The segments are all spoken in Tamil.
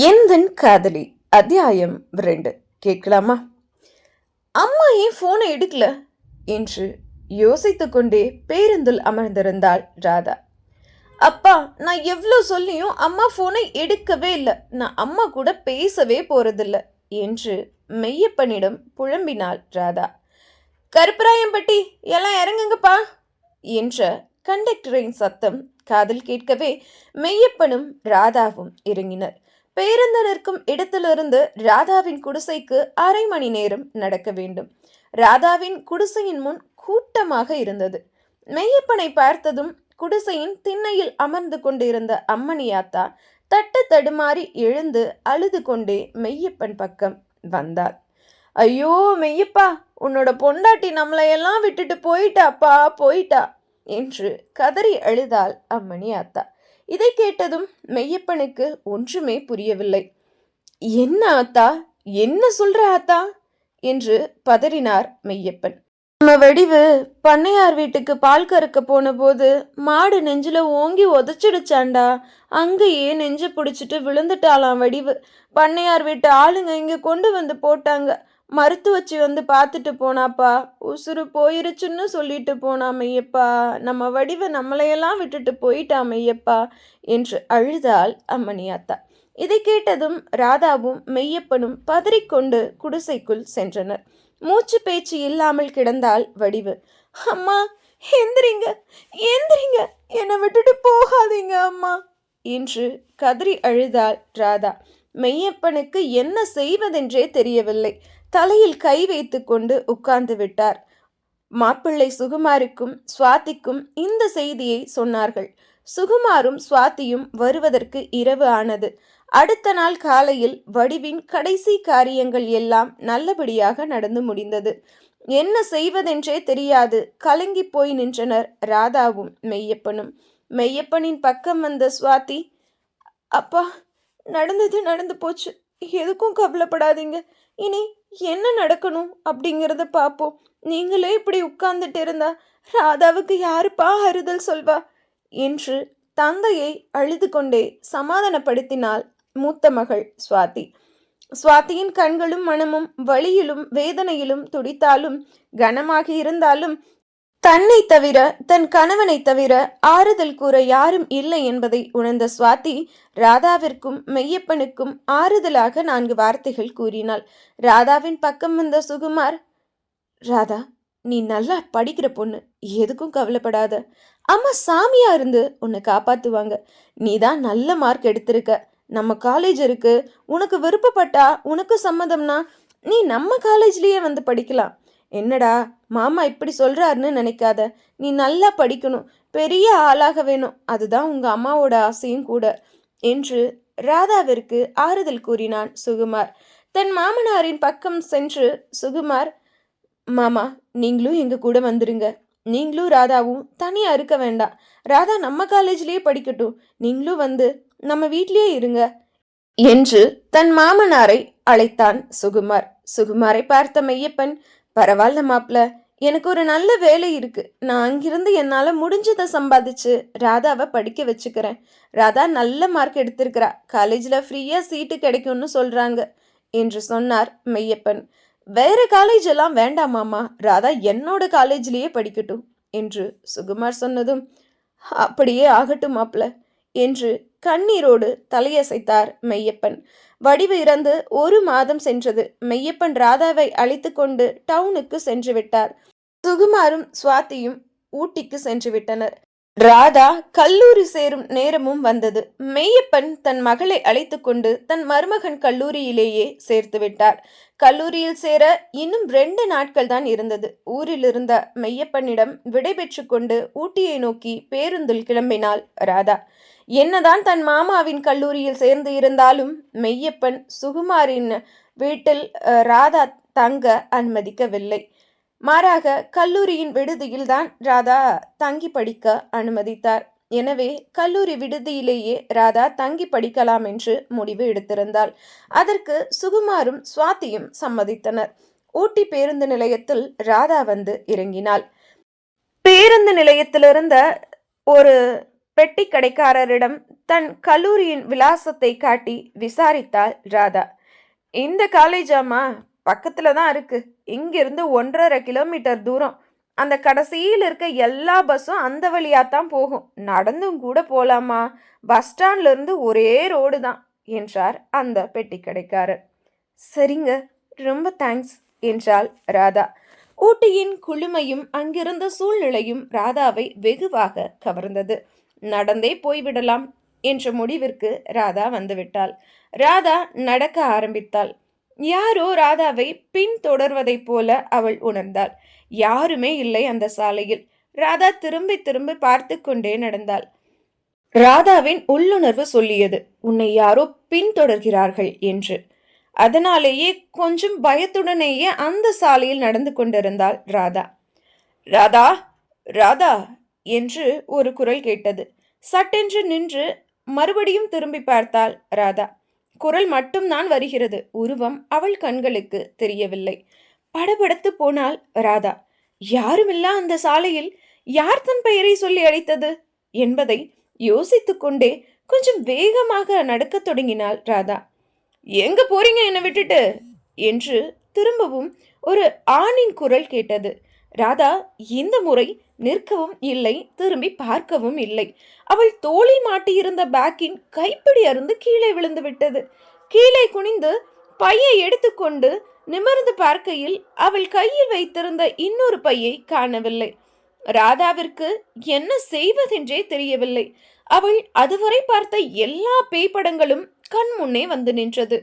எந்தன் காதலி அத்தியாயம் 2 கேட்கலாமா? அம்மா ஏன் போனை எடுக்கல என்று யோசித்துக் கொண்டே பேருந்தில் அமர்ந்திருந்தாள் ராதா. அப்பா, நான் எவ்வளோ சொல்லியும் அம்மா போனை எடுக்கவே இல்லை. நான் அம்மா கூட பேசவே போறதில்ல என்று மெய்யப்பனிடம் புலம்பினாள் ராதா. கருப்பராயம்பட்டி, எல்லாம் இறங்குங்கப்பா என்ற கண்டக்டரின் சத்தம் காதில் கேட்கவே மெய்யப்பனும் ராதாவும் இறங்கினர். பேருந்து நிற்கும் இடத்திலிருந்து ராதாவின் குடிசைக்கு 1/2 மணி நேரம் நடக்க வேண்டும். ராதாவின் குடிசையின் முன் கூட்டமாக இருந்தது. மெய்யப்பனை பார்த்ததும் குடிசையின் திண்ணையில் அமர்ந்து கொண்டிருந்த அம்மணியாத்தா தட்டு தடுமாறி எழுந்து அழுது கொண்டே மெய்யப்பன் பக்கம் வந்தாள். ஐயோ மெய்யப்பா, உன்னோட பொண்டாட்டி நம்மளையெல்லாம் விட்டுட்டு போயிட்டாப்பா, போயிட்டா என்று கதறி அழுதாள் அம்மணியாத்தா. இதை கேட்டதும் மெய்யப்பனுக்கு ஒன்றுமே புரியவில்லை. என்ன ஆத்தா, என்ன சொல்ற ஆத்தா என்று பதறினார் மெய்யப்பன். நம்ம வடிவு பண்ணையார் வீட்டுக்கு பால் கறக்க போன போது மாடு நெஞ்சில ஓங்கி உதச்சிடுச்சாண்டா. அங்கேயே நெஞ்ச பிடிச்சிட்டு விழுந்துட்டாளாம் வடிவு. பண்ணையார் வீட்டு ஆளுங்க இங்க கொண்டு வந்து போட்டாங்க. மருத்துவச்சி வந்து பார்த்துட்டு போனாப்பா. உசுறு போயிருச்சுன்னு சொல்லிட்டு போனா மெய்யப்பா. நம்ம வடிவை நம்மளையெல்லாம் விட்டுட்டு போயிட்டா மெய்யப்பா என்று அழுதாள் அம்மணியாத்தா. இதை கேட்டதும் ராதாவும் மெய்யப்பனும் பதறிக்கொண்டு குடிசைக்குள் சென்றனர். மூச்சு பேச்சு இல்லாமல் கிடந்தாள் வடிவு. அம்மா, எந்திரிங்க, எந்திரிங்க, என்னை விட்டுட்டு போகாதீங்க அம்மா என்று கதறி அழுதாள் ராதா. மெய்யப்பனுக்கு என்ன செய்வதென்றே தெரியவில்லை. தலையில் கை வைத்து கொண்டு உட்கார்ந்து விட்டார். மாப்பிள்ளை சுகுமாருக்கும் சுவாதிக்கும் இந்த செய்தியை சொன்னார்கள். சுகுமாரும் சுவாதியும் வருவதற்கு இரவு ஆனது. அடுத்த நாள் காலையில் வடிவின் கடைசி காரியங்கள் எல்லாம் நல்லபடியாக நடந்து முடிந்தது. என்ன செய்வதென்றே தெரியாது கலங்கி போய் நின்றனர் ராதாவும் மெய்யப்பனும். மெய்யப்பனின் பக்கம் வந்த சுவாதி, அப்பா, நடந்தது நடந்து போச்சு, எதுக்கும் கவலைப்படாதீங்க. இனி என்ன நடக்கணும் அப்படிங்கிறத பார்ப்போம். நீங்களே இப்படி உட்கார்ந்துட்டு இருந்தா ராதாவுக்கு யாருப்பா ஆறுதல் சொல்வா என்று தந்தையை அழுது கொண்டே சமாதானப்படுத்தினாள் மூத்த மகள் சுவாதி. சுவாதியின் கண்களும் மனமும் வலியிலும் வேதனையிலும் துடித்தாலும் கனமாகி இருந்தாலும் தன்னை தவிர தன் கணவனை தவிர ஆறுதல் கூற யாரும் இல்லை என்பதை உணர்ந்த சுவாதி ராதாவிற்கும் மெய்யப்பனுக்கும் ஆறுதலாக 4 வார்த்தைகள் கூறினாள். ராதாவின் பக்கம் வந்த சுகுமார், ராதா, நீ நல்லா படிக்கிற பொண்ணு, எதுக்கும் கவலைப்படாத. அம்மா சாமியா இருந்து உன்னை காப்பாத்துவாங்க. நீ தான் நல்ல மார்க் எடுத்திருக்க. நம்ம காலேஜ் இருக்கு. உனக்கு விருப்பப்பட்டா, உனக்கு சம்மதம்னா நீ நம்ம காலேஜ்லயே வந்து படிக்கலாம். என்னடா மாமா இப்படி சொல்றாருன்னு நினைக்காத. நீ நல்லா படிக்கணும், பெரிய ஆளாக வேணும், அதுதான் உங்க அம்மாவோட ஆசையும் கூட என்று ராதாவிற்கு ஆறுதல் கூறினான் சுகுமார். தன் மாமனாரின் பக்கம் சென்று சுகுமார், மாமா, நீங்களும் எங்க கூட வந்துருங்க. நீங்களும் ராதாவும் தனியா இருக்க வேண்டாம். ராதா நம்ம காலேஜ்லயே படிக்கட்டும். நீங்களும் வந்து நம்ம வீட்லயே இருங்க என்று தன் மாமனாரை அழைத்தான் சுகுமார். சுகுமாரை பார்த்த மெய்யப்பன், பரவாயில்ல மாப்பிள்ள, எனக்கு ஒரு நல்ல வேலை இருக்கு. நான் அங்கிருந்து என்னால் முடிஞ்சதை சம்பாதிச்சு ராதாவை படிக்க வச்சுக்கிறேன். ராதா நல்ல மார்க் எடுத்திருக்கிறா. காலேஜில் ஃப்ரீயாக சீட்டு கிடைக்கும்னு சொல்கிறாங்க என்று சொன்னார் மெய்யப்பன். வேற காலேஜ் எல்லாம் வேண்டாமாமா, ராதா என்னோட காலேஜ்லேயே படிக்கட்டும் என்று சுகுமார் சொன்னதும், அப்படியே ஆகட்டும் மாப்பிள்ள என்று கண்ணீரோடு தலையசைத்தார் மெய்யப்பன். வடிவு இறந்து 1 மாதம் சென்றது. மெய்யப்பன் ராதாவை அழைத்து கொண்டு டவுனுக்கு சென்று விட்டார். சுகுமாரும் சுவாதியும் ஊட்டிக்கு சென்று விட்டனர். ராதா கல்லூரி சேரும் நேரமும் வந்தது. மெய்யப்பன் தன் மகளை அழைத்து கொண்டு தன் மருமகன் கல்லூரியிலேயே சேர்த்து விட்டார். கல்லூரியில் சேர இன்னும் 2 நாட்கள் தான் இருந்தது. ஊரில் இருந்த மெய்யப்பனிடம் விடை பெற்று கொண்டு ஊட்டியை நோக்கி பேருந்தில் கிளம்பினாள் ராதா. என்னதான் தன் மாமாவின் கல்லூரியில் சேர்ந்து இருந்தாலும் மெய்யப்பன் சுகுமாரின் வீட்டில் ராதா தங்க அனுமதிக்கவில்லை. மாறாக கல்லூரியின் விடுதியில் தான் ராதா தங்கி படிக்க அனுமதித்தார். எனவே கல்லூரி விடுதியிலேயே ராதா தங்கி படிக்கலாம் என்று முடிவு எடுத்திருந்தாள். அதற்கு சுகுமாரும் சுவாதியும் சம்மதித்தனர். ஊட்டி பேருந்து நிலையத்தில் ராதா வந்து இறங்கினாள். பேருந்து நிலையத்திலிருந்த ஒரு பெட்டி கடைக்காரரிடம் தன் கல்லூரியின் விலாசத்தை காட்டி விசாரித்தாள் ராதா. இந்த காலேஜாமா? பக்கத்துல தான் இருக்கு. இங்கிருந்து 1.5 கிலோமீட்டர் தூரம். அந்த கடைசியில் இருக்க எல்லா பஸ்ஸும் அந்த வழியாத்தான் போகும். நடந்தும் கூட போலாமா? பஸ் ஸ்டாண்ட்ல இருந்து ஒரே ரோடு தான் என்றார் அந்த பெட்டி கடைக்காரர். சரிங்க, ரொம்ப தேங்க்ஸ் என்றாள் ராதா. ஊட்டியின் குளுமையும் அங்கிருந்த சூழ்நிலையும் ராதாவை வெகுவாக கவர்ந்தது. நடந்தே போய்விடலாம் என்ற முடிவிற்கு ராதா வந்துவிட்டாள். ராதா நடக்க ஆரம்பித்தாள். யாரோ ராதாவை பின்தொடர்வதைப் போல அவள் உணர்ந்தாள். யாருமே இல்லை அந்த சாலையில். ராதா திரும்பி திரும்பி பார்த்து கொண்டே நடந்தாள். ராதாவின் உள்ளுணர்வு சொல்லியது, உன்னை யாரோ பின்தொடர்கிறார்கள் என்று. அதனாலேயே கொஞ்சம் பயத்துடனேயே அந்த சாலையில் நடந்து கொண்டிருந்தாள் ராதா. ராதா, ராதா என்று ஒரு குரல் கேட்டது. சட்டென்று நின்று மறுபடியும் திரும்பி பார்த்தாள் ராதா. குரல் மட்டும்தான் வருகிறது. உருவம் அவள் கண்களுக்கு தெரியவில்லை. படபடத்து போனாள் ராதா. யாருமில்லா அந்த சாலையில் யார் தன் பெயரை சொல்லி அழைத்தது என்பதை யோசித்துக் கொண்டே கொஞ்சம் வேகமாக நடக்கத் தொடங்கினாள் ராதா. எங்க போறீங்க என்னை விட்டுட்டு என்று திரும்பவும் ஒரு ஆணின் குரல் கேட்டது. ராதா இந்த முறை நிற்கவும் இல்லை, திரும்பி பார்க்கவும் இல்லை. அவள் தோளில் மாட்டியிருந்த பேக்கின் கைப்பிடி அருந்து கீழே விழுந்து விட்டது. கீழே குனிந்து பையை எடுத்துக்கொண்டு நிமிர்ந்து பார்க்கையில் அவள் கையில் வைத்திருந்த இன்னொரு பையை காணவில்லை. ராதாவிற்கு என்ன செய்வதென்றே தெரியவில்லை. அவள் அதுவரை பார்த்த எல்லா பேய் படங்களும் கண் முன்னே வந்து நின்றது.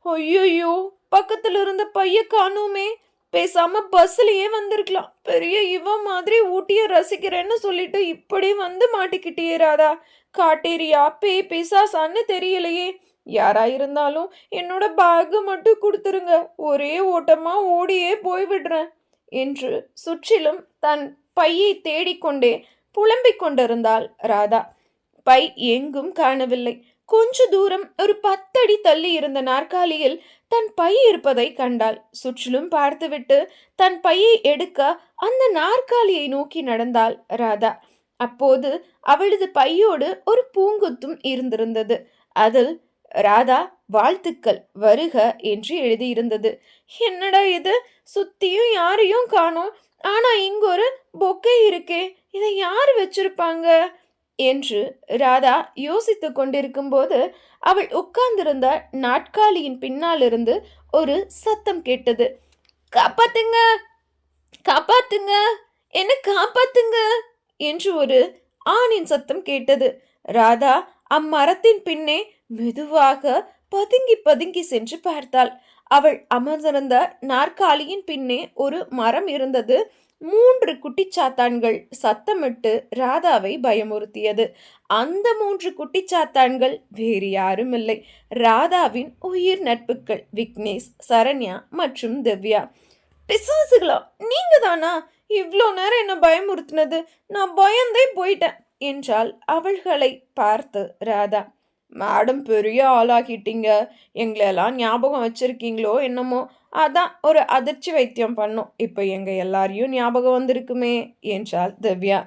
ஐயோ, பக்கத்துல இருந்த பைய காணோமே. பேசாம பஸ்லயே வந்திருக்கலாம். பெரிய இவ மாதிரி ஊட்டிய ரசிக்கிறேன்னு சொல்லிட்டு இப்படி வந்து மாட்டிக்கிட்டே ராதா. காட்டேரியா பேய் பிசாசான்னு தெரியலையே. யாரா இருந்தாலும் என்னோட பேக் மட்டும் கொடுத்துருங்க. ஒரே ஓட்டமா ஓடியே போய்விடுறேன் என்று சுற்றிலும் தன் பையை தேடிக்கொண்டே புலம்பிக் கொண்டிருந்தாள் ராதா. பை எங்கும் காணவில்லை. கொஞ்ச தூரம் ஒரு 10 அடி தள்ளி இருந்த நாற்காலியில் தன் பை இருப்பதை கண்டாள். சுற்றிலும் பார்த்துவிட்டு தன் பையை எடுக்க அந்த நாற்காலியை நோக்கி நடந்தாள் ராதா. அப்போது அவளது பையோடு ஒரு பூங்குத்தும் இருந்திருந்தது. அதில் ராதா வாழ்த்துக்கள் வருக என்று எழுதியிருந்தது. என்னடா இது, சுத்தியும் யாரையும் காணோம். ஆனா இங்க ஒரு பொக்கே இருக்கே, இதை யாரு வச்சிருப்பாங்க என்று ராதா யோசித்து கொண்டிருக்கும் போது அவள் உட்கார்ந்திருந்த நாட்காலியின் பின்னால் இருந்து ஒரு சத்தம் கேட்டது. காப்பாத்துங்க, காப்பாத்துங்க, என்ன காப்பாத்துங்க என்று ஒரு ஆணின் சத்தம் கேட்டது. ராதா அம்மரத்தின் பின்னே மெதுவாக பதுங்கி பதுங்கி சென்று பார்த்தாள். அவள் அமர்ந்திருந்த நாற்காலியின் பின்னே ஒரு மரம் இருந்தது. 3 குட்டிச்சாத்தான்கள் சத்தமிட்டு ராதாவை பயமுறுத்தியது. அந்த 3 குட்டிச்சாத்தான்கள் வேறு யாரும் இல்லை, ராதாவின் உயிர் நட்புகள் விக்னேஷ், சரண்யா மற்றும் திவ்யா. பிசாசுகளா, நீங்க தானா இவ்வளோ நேரம் என்ன பயமுறுத்தினது? நான் பயந்தே போயிட்டேன் என்றாள் அவள்களை பார்த்து ராதா. மேடம் பெரிய ஆளாகிட்டீங்க. எங்களெல்லாம் ஞாபகம் வச்சிருக்கீங்களோ என்னமோ, அதான் ஒரு அதிர்ச்சி வைத்தியம் பண்ணோம். இப்போ எங்க எல்லாரையும் ஞாபகம் வந்திருக்குமே என்றாள் திவ்யா.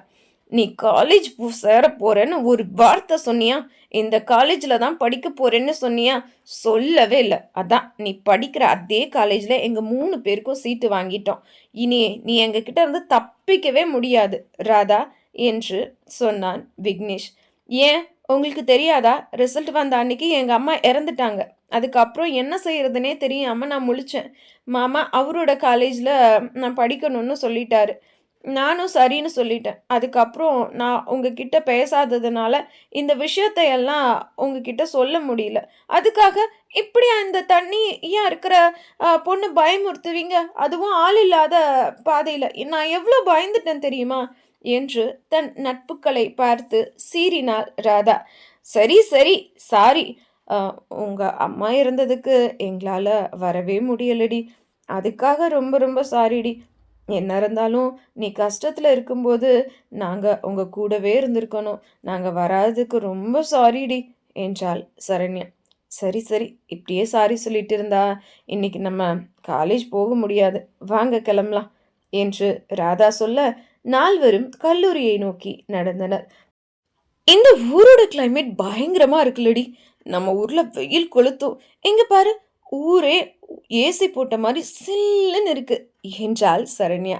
நீ காலேஜ் சேர போறேன்னு ஒரு வார்த்தை சொன்னியா? இந்த காலேஜில் தான் படிக்க போறேன்னு சொன்னியா? சொல்லவே இல்லை. அதான் நீ படிக்கிற அதே காலேஜில் எங்கள் 3 பேருக்கும் சீட்டு வாங்கிட்டோம். இனி நீ எங்ககிட்ட இருந்து தப்பிக்கவே முடியாது ராதா என்று சொன்னான் விக்னேஷ். ஏன் உங்களுக்கு தெரியாதா? ரிசல்ட் வந்த அன்னைக்கு எங்கள் அம்மா இறந்துட்டாங்க. அதுக்கப்புறம் என்ன செய்யறதுனே தெரியாமல் நான் முழிச்சேன். மாமா அவரோட காலேஜில் நான் படிக்கணும்னு சொல்லிட்டாரு. நானும் சரின்னு சொல்லிட்டேன். அதுக்கப்புறம் நான் உங்ககிட்ட பேசாததுனால இந்த விஷயத்தையெல்லாம் உங்ககிட்ட சொல்ல முடியல. அதுக்காக இப்படி அந்த தண்ணியாக இருக்கிற பொண்ணு பயமுறுத்துவீங்க, அதுவும் ஆள் இல்லாத பாதையில். நான் எவ்வளோ பயந்துட்டேன் தெரியுமா என்று தன் நட்புகளை பார்த்து சீறினாள் ராதா. சரி சரி, சாரி. உங்கள் அம்மா இருந்ததுக்கு எங்களால் வரவே முடியலடி. அதுக்காக ரொம்ப ரொம்ப சாரிடி. என்ன இருந்தாலும் நீ கஷ்டத்தில் இருக்கும்போது நாங்கள் உங்கள் கூடவே இருந்திருக்கணும். நாங்கள் வராததுக்கு ரொம்ப சாரிடி என்றாள் சரண்யா. சரி சரி, இப்படியே சாரி சொல்லிட்டு இருந்தா இன்னைக்கு நம்ம காலேஜ் போக முடியாது. வாங்க கிளம்பலாம் என்று ராதா சொல்ல 4வரும் கல்லூரியை நோக்கி நடந்தனர். இந்த ஊரோட கிளைமேட் பயங்கரமா இருக்குல்லடி. நம்ம ஊர்ல வெயில் கொளுத்தும். இங்க பாரு, ஊரே ஏசி போட்ட மாதிரி சில்லுன்னு இருக்கு என்றாள் சரண்யா.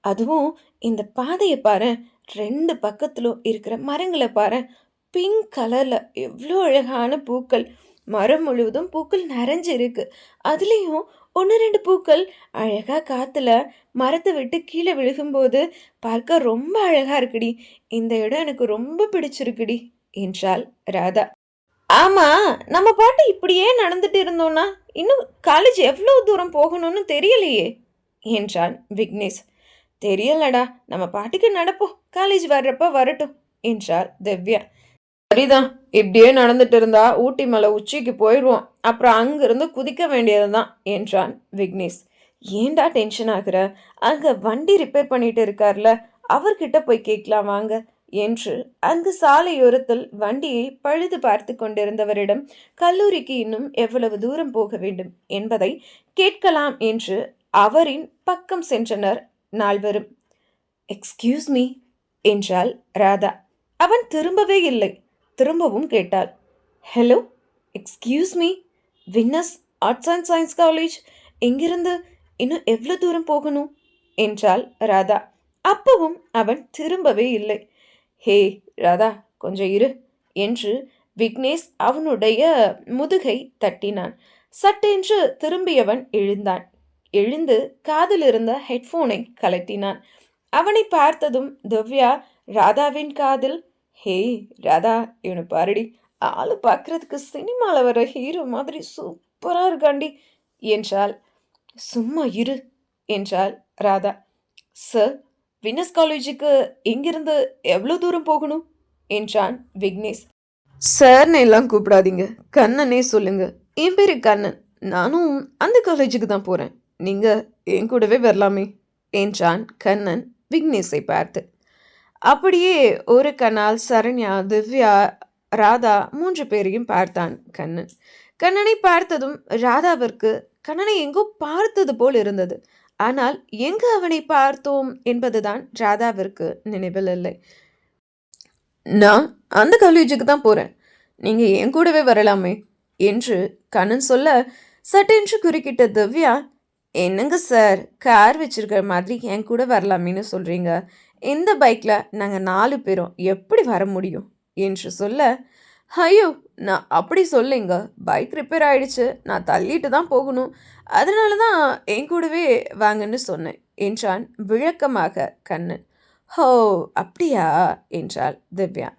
அதுவும் இந்த பாதையை பாரேன், 2 பக்கத்திலும் இருக்கிற மரங்களை பாரேன், பிங்க் கலர்ல எவ்வளோ அழகான பூக்கள். மரம் முழுவதும் பூக்கள் நிறைஞ்சு இருக்கு. அதுலேயும் 1 2 பூக்கள் அழகா காத்துல மரத்தை விட்டு கீழே விழுகும்போது பார்க்க ரொம்ப அழகா இருக்குடி. இந்த இடம் எனக்கு ரொம்ப பிடிச்சிருக்குடி என்றாள் ராதா. ஆமா, நம்ம பாட்டு இப்படியே நடந்துட்டு இருந்தோம்னா இன்னும் காலேஜ் எவ்வளவு தூரம் போகணும்னு தெரியலையே என்றான் விக்னேஷ். தெரியலடா, நம்ம பாட்டுக்கு நடப்போம், காலேஜ் வர்றப்ப வரட்டும் என்றாள் திவ்யா. சரிதான், இப்படியே நடந்துட்டு இருந்தா ஊட்டி மலை உச்சிக்கு போயிடுவோம், அப்புறம் அங்கிருந்து குதிக்க வேண்டியதுதான் என்றான் விக்னேஷ். ஏன்டா டென்ஷன் ஆகுற, அங்க வண்டி ரிப்பேர் பண்ணிட்டு இருக்கார்ல, அவர்கிட்ட போய் கேட்கலாம் வாங்க என்று அங்கு சாலையோரத்தில் வண்டியை பழுது பார்த்து கொண்டிருந்தவரிடம் கல்லூரிக்கு இன்னும் எவ்வளவு தூரம் போக வேண்டும் என்பதை கேட்கலாம் என்று அவரின் பக்கம் சென்றனர் நால்வரும். எக்ஸ்கியூஸ் மீ என்றாள் ராதா. அவன் திரும்பவே இல்லை. திரும்பவும் கேட்டாள். Hello, excuse me, winners arts and science college, இங்கிருந்து இன்னும் எவ்வளோ தூரம் போகணும் என்றாள் ராதா. அப்பவும் அவன் திரும்பவே இல்லை. ஹே ராதா, கொஞ்சம் இரு என்று விக்னேஷ் அவனுடைய முதுகை தட்டினான். சட்டென்று திரும்பியவன் எழுந்தான். எழுந்து காதில் இருந்த ஹெட்ஃபோனை கலட்டினான். அவனை பார்த்ததும் திவ்யா ராதாவின் காதில், ஹே ராதா, இவனை பாருடி, ஆளு பார்க்கறதுக்கு சினிமாவில் வர ஹீரோ மாதிரி சூப்பராக இருக்காண்டி என்றாள். சும்மா இரு என்றாள் ராதா. சார், வினஸ் காலேஜுக்கு இங்கிருந்து எவ்வளோ தூரம் போகணும் என்றான் விக்னேஷ். சார்னு எல்லாம் கூப்பிடாதீங்க, கண்ணனே சொல்லுங்க. என் பேரு கண்ணன், நானும் அந்த காலேஜுக்கு தான் போகிறேன், நீங்கள் என் கூடவே வரலாமே என்றான் கண்ணன் விக்னேஷை பார்த்து. அப்படியே ஒரு கண்ணால் சரண்யா, திவ்யா, ராதா 3 பேரையும் பார்த்தான் கண்ணன். கண்ணனை பார்த்ததும் ராதாவிற்கு கண்ணனை எங்கோ பார்த்தது போல் இருந்தது. ஆனால் எங்கு அவனை பார்த்தோம் என்பதுதான் ராதாவிற்கு நினைவில் இல்லை. நான் அந்த காலேஜுக்கு தான் போகிறேன், நீங்கள் என் கூடவே வரலாமே என்று கண்ணன் சொல்ல, சட்டென்று குறுக்கிட்ட திவ்யா, என்னங்க சார், கார் வச்சிருக்கிற மாதிரி என் கூட வரலாமேன்னு சொல்கிறீங்க, இந்த பைக்கில் நாங்கள் 4 பேரும் எப்படி வர முடியும் என்று சொல்ல, ஐயோ நான் அப்படி சொல்லிங்க, பைக் ரிப்பேர் ஆயிடுச்சு, நான் தள்ளிட்டு தான் போகணும், அதனால தான் என் கூடவே வாங்கன்னு சொன்னேன் என்றான் விளக்கமாக கண்ணன். ஹோ அப்படியா என்றாள் திவ்யா.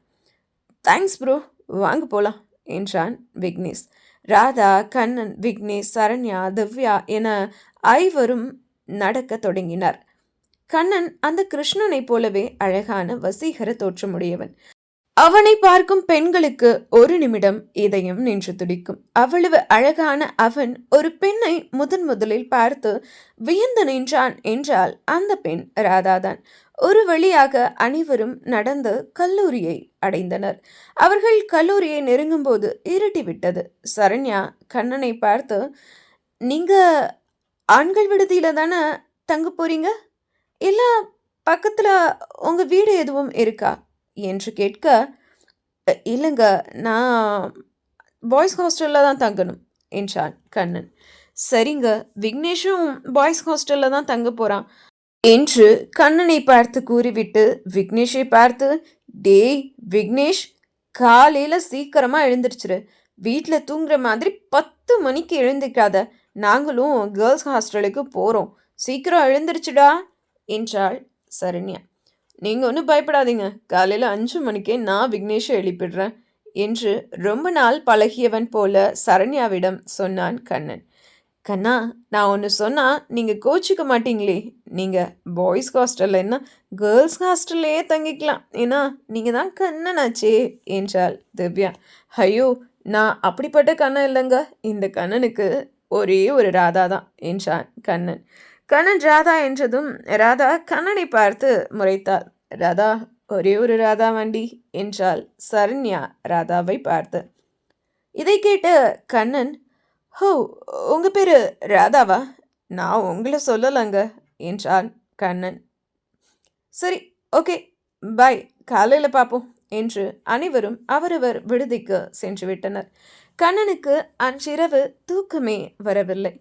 தேங்க்ஸ் ப்ரோ, வாங்க போகலாம் என்றான் விக்னேஷ். ராதா, கண்ணன், விக்னேஷ், சரண்யா, திவ்யா என 5வரும் நடக்க தொடங்கினார். கண்ணன் அந்த கிருஷ்ணனைப் போலவே அழகான வசீகர தோற்றமுடையவன். அவனை பார்க்கும் பெண்களுக்கு ஒரு நிமிடம் இதயம் நின்று துடிக்கும். அவ்வளவு அழகான அவன் ஒரு பெண்ணை முதலில் பார்த்து வியந்து நின்றான் என்றால் அந்த பெண் ராதாதான். ஒரு வழியாக அனைவரும் நடந்து கல்லூரியை அடைந்தனர். அவர்கள் கல்லூரியை நெருங்கும் போது இருட்டிவிட்டது. சரண்யா கண்ணனை பார்த்து, நீங்க ஆண்கள் விடுதியில தானே தங்க போறீங்க, இல்ல பக்கத்துல உங்க வீடு எதுவும் இருக்கா என்று கேட்க, இல்லைங்க, நான் பாய்ஸ் ஹாஸ்டலில் தான் தங்கணும் என்றான் கண்ணன். சரிங்க, விக்னேஷும் பாய்ஸ் ஹாஸ்டலில் தான் தங்க போகிறான் என்று கண்ணனை பார்த்து கூறிவிட்டு விக்னேஷை பார்த்து, டேய் விக்னேஷ், காலையில் சீக்கிரமாக எழுந்திருச்சிரு, வீட்டில் தூங்குற மாதிரி 10 மணிக்கு எழுந்திருக்காத, நாங்களும் கேர்ள்ஸ் ஹாஸ்டலுக்கு போகிறோம், சீக்கிரம் எழுந்திருச்சுடா என்றாள் சரண்யா. நீங்கள் ஒன்றும் பயப்படாதீங்க, காலையில் 5 மணிக்கே நான் விக்னேஷை எழுப்பிடுறேன் என்று ரொம்ப நாள் பழகியவன் போல சரண்யாவிடம் சொன்னான் கண்ணன். கண்ணா, நான் ஒன்று சொன்னால் நீங்கள் கோச்சிக்க மாட்டீங்களே, நீங்கள் பாய்ஸ் ஹாஸ்டலில் என்ன கேர்ள்ஸ் ஹாஸ்டல்லையே தங்கிக்கலாம், ஏன்னா நீங்கள் தான் கண்ணனாச்சே என்றாள் திவ்யா. ஐயோ, நான் அப்படிப்பட்ட கண்ணன் இல்லைங்க, இந்த கண்ணனுக்கு ஒரே ஒரு ராதா தான் என்றான் கண்ணன். கண்ணன் ராதா என்றதும் ராதா கண்ணனை பார்த்து முறைத்தாள். ராதா, ஒரே ஒரு ராதா வண்டி என்றாள் சரண்யா ராதாவை பார்த்து. இதை கேட்ட கண்ணன், ஹோ, உங்கள் பேர் ராதாவா, நான் உங்களை சொல்லலைங்க என்றான் கண்ணன். சரி, ஓகே, பாய், காலையில் பார்ப்போம் என்று அனைவரும் அவரவர் விடுதிக்கு சென்று விட்டனர். கண்ணனுக்கு அன்றிரவு தூக்கமே வரவில்லை.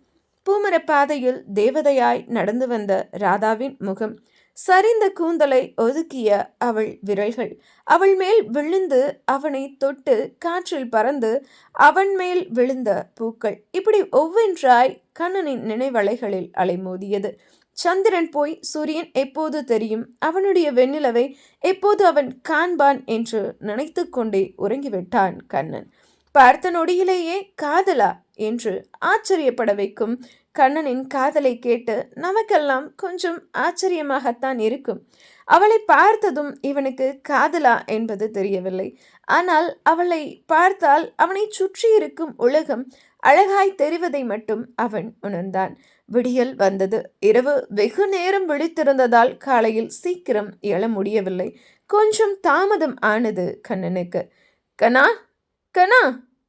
பூமரப் பாதையில் தேவதையாய் நடந்து வந்த ராதாவின் முகம், சரிந்த கூந்தலை ஒதுக்கிய அவள் விரல்கள், அவள் மேல் விழுந்து அவனை தொட்டு காற்றில் பறந்து அவன் மேல் விழுந்த பூக்கள், இப்படி ஒவ்வொன்றாய் கண்ணனின் நினைவலைகளில் அலைமோதியது. சந்திரன் போய் சூரியன் எப்போது தெரியும், அவனுடைய வெண்ணிலவை எப்போது அவன் காண்பான் என்று நினைத்து கொண்டே உறங்கிவிட்டான் கண்ணன். பார்த்த நொடியிலேயே காதலா என்று ஆச்சரியப்பட வைக்கும் கண்ணனின் காதலை கேட்டு நமக்கெல்லாம் கொஞ்சம் ஆச்சரியமாகத்தான் இருக்கும். அவளை பார்த்ததும் இவனுக்கு காதலா என்பது தெரியவில்லை. ஆனால் அவளை பார்த்தால் அவனை சுற்றி இருக்கும் உலகம் அழகாய் தெரிவதை மட்டும் அவன் உணர்ந்தான். விடியல் வந்தது. இரவு வெகு நேரம் விழித்திருந்ததால் காலையில் சீக்கிரம் எழ முடியவில்லை. கொஞ்சம் தாமதம் ஆனது கண்ணனுக்கு. கண்ணா, கண்ணா,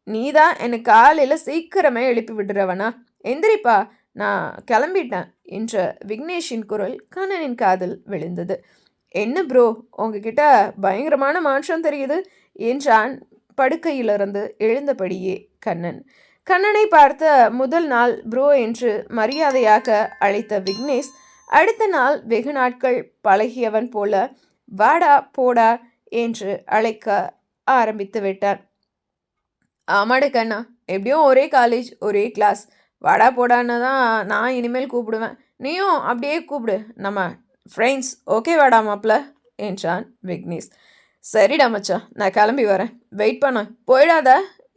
நீதான் எனக்கு காலையில் சீக்கிரமே எழுப்பி விடுறவனா? எந்திரிப்பா, நான் கிளம்பிட்டேன் என்ற விக்னேஷின் குரல் கண்ணனின் காதில் விழுந்தது. என்ன ப்ரோ, உங்ககிட்ட பயங்கரமான மாற்றம் தெரியுது என்றான் படுக்கையிலிருந்து எழுந்தபடியே கண்ணன். கண்ணனை பார்த்த முதல் நாள் ப்ரோ என்று மரியாதையாக அழைத்த விக்னேஷ் அடுத்த நாள் வெகு நாட்கள் பழகியவன் போல வாடா போடா என்று அழைக்க ஆரம்பித்து விட்டான். ஆமாடு கண்ணா, எப்படியும் ஒரே காலேஜ் ஒரே கிளாஸ், வாடா போடான்னு தான் நான் இனிமேல் கூப்பிடுவேன், நீயும் அப்படியே கூப்பிடு, நம்ம ஃப்ரெண்ட்ஸ் ஓகே வாடா மாப்ள என்றான் விக்னேஷ். சரிடா மச்சா, நான் கிளம்பி வரேன், வெயிட் பண்ண போயிடாத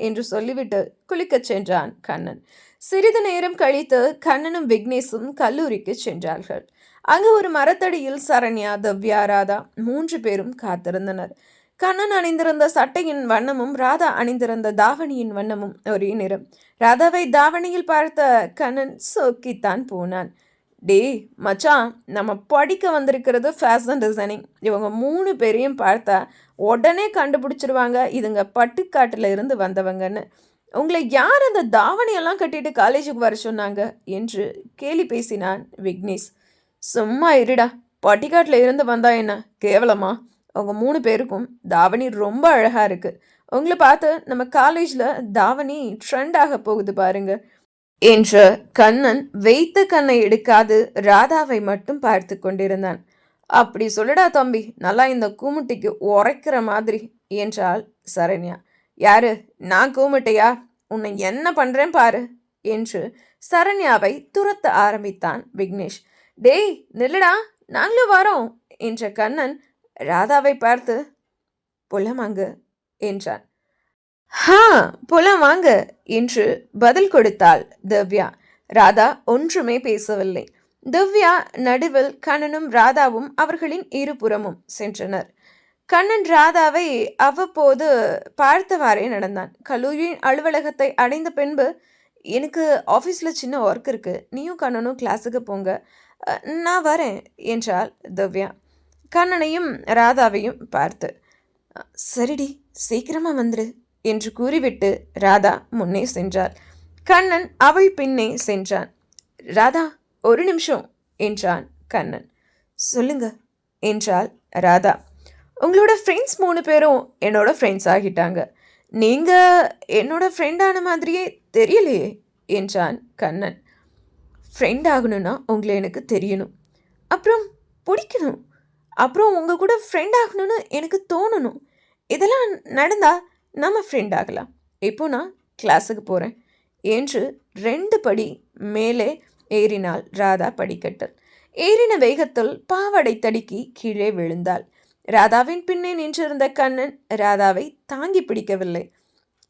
என்று சொல்லிவிட்டு குளிக்கச் சென்றான் கண்ணன். சிறிது நேரம் கழித்து கண்ணனும் விக்னேஷும் கல்லூரிக்கு சென்றார்கள். அங்கு ஒரு மரத்தடியில் சரண்யா, தவ்யா, ராதா 3 பேரும் காத்திருந்தனர். கண்ணன் அணிந்திருந்த சட்டையின் வண்ணமும் ராதா அணிந்திருந்த தாவணியின் வண்ணமும் ஒரே நிறம். ராதாவை தாவணியில் பார்த்த கண்ணன் சொக்கித்தான் போனான். டே மச்சான், நம்ம படிக்க வந்திருக்கிறது ஃபேஷன் டிசைனிங். இவங்க 3 பேரையும் பார்த்தா உடனே கண்டுபிடிச்சிருவாங்க இதுங்க பட்டுக்காட்டில் இருந்து வந்தவங்கன்னு. உங்களை யார் அந்த தாவணியெல்லாம் கட்டிட்டு காலேஜுக்கு வர சொன்னாங்க என்று கேலி பேசினான் விக்னேஷ். சும்மா இருடா, பட்டிக்காட்டில் இருந்து வந்தா என்ன கேவலமா? அவங்க 3 பேருக்கும் தாவணி ரொம்ப அழகாக இருக்குது. உங்களை பார்த்து நம்ம காலேஜில் தாவணி ட்ரெண்டாக போகுது பாருங்க என்று கண்ணன் வைத்த கண்ணை எடுக்காது ராதாவை மட்டும் பார்த்து கொண்டிருந்தான். அப்படி சொல்லுடா தம்பி, நல்லா இந்த கூமுட்டிக்கு உரைக்கிற மாதிரி என்றாள் சரண்யா. யாரு, நான் கூமுட்டையா? உன்னை என்ன பண்ணுறேன் பாரு என்று சரண்யாவை துரத்த ஆரம்பித்தான் விக்னேஷ். டேய் நில்லுடா, நாங்களும் வரோம் என்ற கண்ணன் ராதாவை பார்த்து புலமாங்க என்றான். ஹா, புலம் வாங்க என்று பதில் கொடுத்தாள் தவ்யா. ராதா ஒன்றுமே பேசவில்லை. தவ்யா நடுவில் கண்ணனும் ராதாவும் அவர்களின் இருபுறமும் சென்றனர். கண்ணன் ராதாவை அவ்வப்போது பார்த்தவாறே நடந்தான். கல்லூரியின் அலுவலகத்தை அடைந்த பின்பு, எனக்கு ஆஃபீஸில் சின்ன ஒர்க் இருக்குது, நீயும் கண்ணனும் கிளாஸுக்கு போங்க, நான் வரேன் என்றாள் தவ்யா கண்ணனையும் ராதாவையும் பார்த்து. சரிடி, சீக்கிரமாக வந்துரு என்று கூறிவிட்டு ராதா முன்னே சென்றாள். கண்ணன் அவள் பின்னே சென்றான். ராதா, ஒரு நிமிஷம் என்றான் கண்ணன். சொல்லுங்க என்றாள் ராதா. உங்களோட ஃப்ரெண்ட்ஸ் 3 பேரும் என்னோட ஃப்ரெண்ட்ஸ் ஆகிட்டாங்க. நீங்கள் என்னோட ஃப்ரெண்டான மாதிரியே தெரியலையே என்றான் கண்ணன். ஃப்ரெண்ட் ஆகணும்னா உங்களை எனக்கு தெரியணும், அப்புறம் பிடிக்கணும், அப்புறம் உங்கள் கூட ஃப்ரெண்ட் ஆகணும்னு எனக்கு தோணணும். இதெல்லாம் நடந்தால் நம்ம ஃப்ரெண்ட் ஆகலாம். இப்போ நான் கிளாஸுக்கு போகிறேன் என்று 2 படி மேலே ஏறினாள் ராதா படிக்கட்டில். ஏறின வேகத்தில் பாவாடை தடுக்கி கீழே விழுந்தாள். ராதாவின் பின்னே நின்றிருந்த கண்ணன் ராதாவை தாங்கி பிடிக்கவில்லை.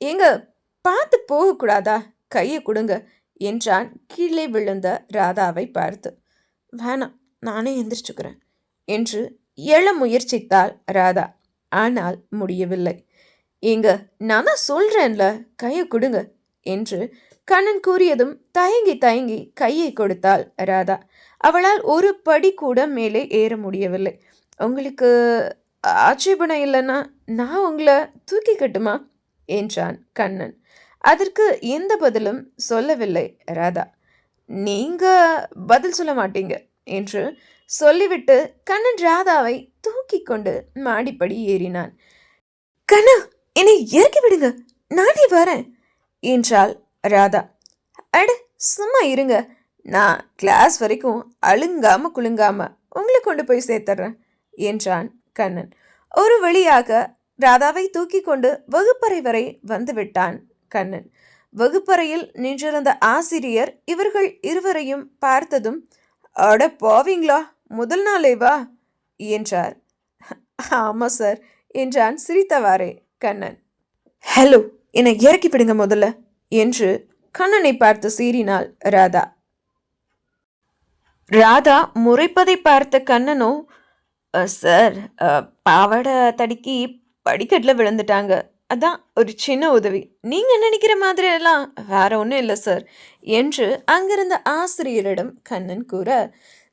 எங்க பார்த்து போகக்கூடாதா, கையை கொடுங்க என்றான் கீழே விழுந்த ராதாவை பார்த்து. வேணாம், நானே எந்திரிச்சுக்கிறேன் என்று எழ முயற்சித்தாள் ராதா. ஆனால் முடியவில்லை. ஏங்க, நான் தான் சொல்கிறேன்ல, கையை கொடுங்க என்று கண்ணன் கூறியதும் தயங்கி தயங்கி கையை கொடுத்தாள் ராதா. அவளால் ஒரு படி கூட மேலே ஏற முடியவில்லை. உங்களுக்கு ஆட்சேபணம் இல்லைன்னா நான் உங்களை தூக்கிக்கட்டுமா என்றான் கண்ணன். அதற்கு எந்த பதிலும் சொல்லவில்லை ராதா. நீங்கள் பதில் சொல்ல மாட்டீங்க என்று சொல்லிவிட்டு கண்ணன் ராதாவை தூக்கி கொண்டு மாடிப்படி ஏறினான். கண்ணா, என்னை இறக்கி விடுங்க, நானே வரேன் என்றாள் ராதா. அட, சும்மா இருங்க, நான் கிளாஸ் வரைக்கும் அழுங்காம குலுங்காம உங்களை கொண்டு போய் சேர்த்துறேன் என்றான் கண்ணன். ஒரு வழியாக ராதாவை தூக்கி கொண்டு வகுப்பறை வரை வந்து விட்டான் கண்ணன். வகுப்பறையில் நின்றிருந்த ஆசிரியர் இவர்கள் இருவரையும் பார்த்ததும், அட போவீங்களா, முதல் நாளேவா என்றார். ஆமாம் சார் என்றான் சிரித்தவாறே கண்ணன். ஹலோ, என்னை இறக்கி விடுங்க முதல்ல என்று கண்ணனை பார்த்து சீறினாள் ராதா. ராதா முறைப்பதை பார்த்த கண்ணனோ, சார், பாவாடை தடுக்கி படிக்கட்டில் விழுந்துட்டாங்க, அதான் ஒரு சின்ன உதவி, நீங்கள் நினைக்கிற மாதிரி எல்லாம் வேற ஒன்றும் இல்லை சார் என்று அங்கிருந்த ஆசிரியரிடம் கண்ணன் கூற,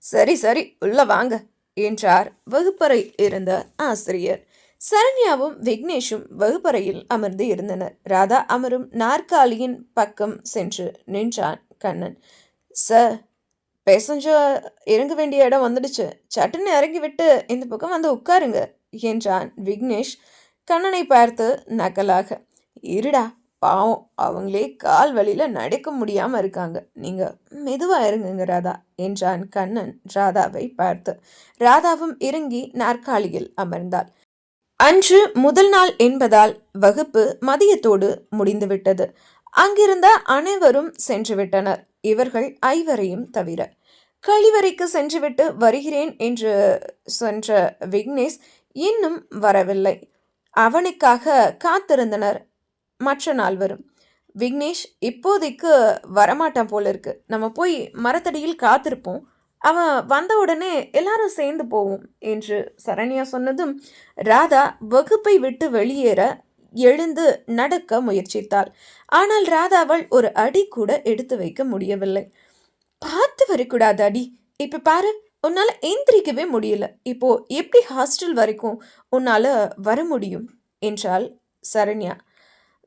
சரி சரி உள்ள வாங்க என்றார் வகுப்பறை இருந்த ஆசிரியர். சரண்யாவும் விக்னேஷும் வகுப்பறையில் அமர்ந்து இருந்தனர். ராதா அமரும் நாற்காலியின் பக்கம் சென்று நின்றான் கண்ணன். சார், பேசஞ்சர் இறங்க வேண்டிய இடம் வந்துடுச்சு, சட்டுன்னு இறங்கி விட்டு இந்த பக்கம் வந்து உட்காருங்க என்றான் விக்னேஷ் கண்ணனை பார்த்து நக்கலாக. இருடா, பாவம், அவங்களே கால் வழியில் நடக்க முடியாமல் இருக்காங்க, நீங்கள் மெதுவாக இறங்குங்க ராதா என்றான் கண்ணன் ராதாவை பார்த்து. ராதாவும் இறங்கி நாற்காலியில் அமர்ந்தாள். அன்று முதல் நாள் என்பதால் வகுப்பு மதியத்தோடு முடிந்துவிட்டது. அங்கிருந்த அனைவரும் சென்றுவிட்டனர், இவர்கள் ஐவரையும் தவிர. கழிவறைக்கு சென்றுவிட்டு வருகிறேன் என்று சென்ற விக்னேஷ் இன்னும் வரவில்லை. அவனுக்காக காத்திருந்தனர் மற்ற நால்வரும். விக்னேஷ் இப்போதைக்கு வரமாட்டான் போல இருக்கு, நம்ம போய் மரத்தடியில் காத்திருப்போம், அவன் வந்த உடனே எல்லாரும் சேர்ந்து போவோம் என்று சரண்யா சொன்னதும் ராதா வகுப்பை விட்டு வெளியேற எழுந்து நடக்க முயற்சித்தாள். ஆனால் ராதாவால் ஒரு அடி கூட எடுத்து வைக்க முடியவில்லை. பார்த்து வரக்கூடாது அடி, இப்ப பாரு, உன்னால எந்திரிக்கவே முடியல, இப்போ எப்படி ஹாஸ்டல் வரைக்கும் உன்னால வர முடியும் என்றாள் சரண்யா.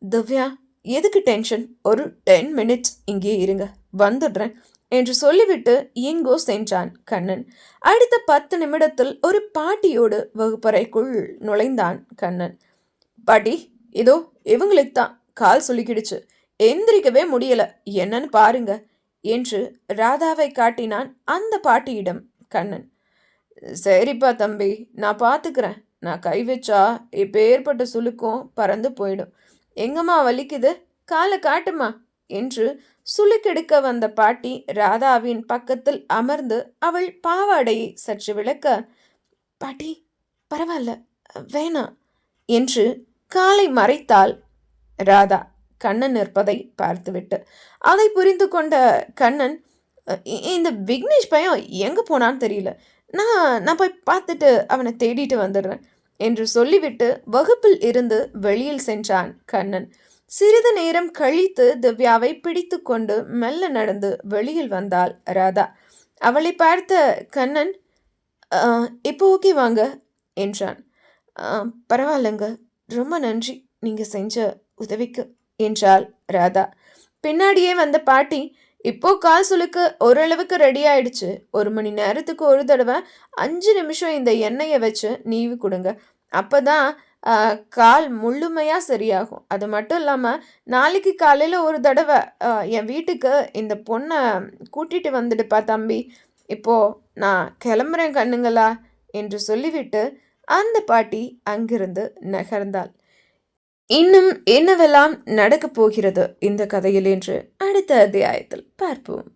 திவ்யா, எதுக்கு டென்ஷன், ஒரு 10 மினிட்ஸ் இங்கே இருங்க, வந்துடுறேன் என்று சொல்லிவிட்டு எங்கோ சென்றான் கண்ணன். அடுத்த 10 நிமிடத்தில் ஒரு பாட்டியோடு வகுப்பறைக்குள் நுழைந்தான் கண்ணன். பாட்டி, இதோ இவங்களுக்கு தான் கால் சொல்லிக்கிடுச்சு, எந்திரிக்கவே முடியல, என்னன்னு பாருங்க என்று ராதாவை காட்டினான் அந்த பாட்டியிடம் கண்ணன். சரிப்பா தம்பி, நான் பார்த்துக்கிறேன், நான் கை வச்சா இப்போ ஏற்பட்ட சுளுக்கும் பறந்து போயிடும், எங்கம்மா வலிக்குது, காலை காட்டுமா என்று சுளுக்கெடுக்க வந்த பாட்டி ராதாவின் பக்கத்தில் அமர்ந்து அவள் பாவாடையை சற்று விளக்க, பாட்டி பரவாயில்ல, வேணாம் என்று காலை மறைத்தாள் ராதா கண்ணன் நிற்பதை பார்த்துவிட்டு. அதை புரிந்து கொண்ட கண்ணன், இந்த விக்னேஷ் பையன் எங்கே போனான்னு தெரியல, நான் போய் பார்த்துட்டு அவனை தேடிட்டு வந்துடுறேன் என்று சொல்லிவிட்டு வகுப்பில் இருந்து வெளியில் சென்றான் கண்ணன். சிறிது நேரம் கழித்து திவ்யாவை பிடித்து கொண்டு மெல்ல நடந்து வெளியில் வந்தாள் ராதா. அவளை பார்த்த கண்ணன், இப்போ ஓகே வாங்க என்றான். பரவாயில்லைங்க, ரொம்ப நன்றி நீங்கள் செஞ்ச உதவிக்கு என்றாள் ராதா. பின்னாடியே வந்த பாட்டி, இப்போ கால் சுளுக்கு ஓரளவுக்கு ரெடி ஆயிடுச்சு, 1 மணி நேரத்துக்கு ஒரு தடவை 5 நிமிஷம் இந்த எண்ணெயை வச்சு நீவி கொடுங்க, அப்போதான் கால் முழுமையாக சரியாகும். அது மட்டும் இல்லாமல் நாளைக்கு காலையில் ஒரு தடவை என் வீட்டுக்கு இந்த பொண்ணை கூட்டிகிட்டு வந்துடுப்பா தம்பி, இப்போது நான் கிளம்புறேன் கண்ணுங்களா என்று சொல்லிவிட்டு அந்த பாட்டி அங்கிருந்து நகர்ந்தாள். இன்னும் என்னவெல்லாம் நடக்கப் போகிறது இந்த கதையில் என்று அடுத்த அத்தியாயத்தில் பார்ப்போம்.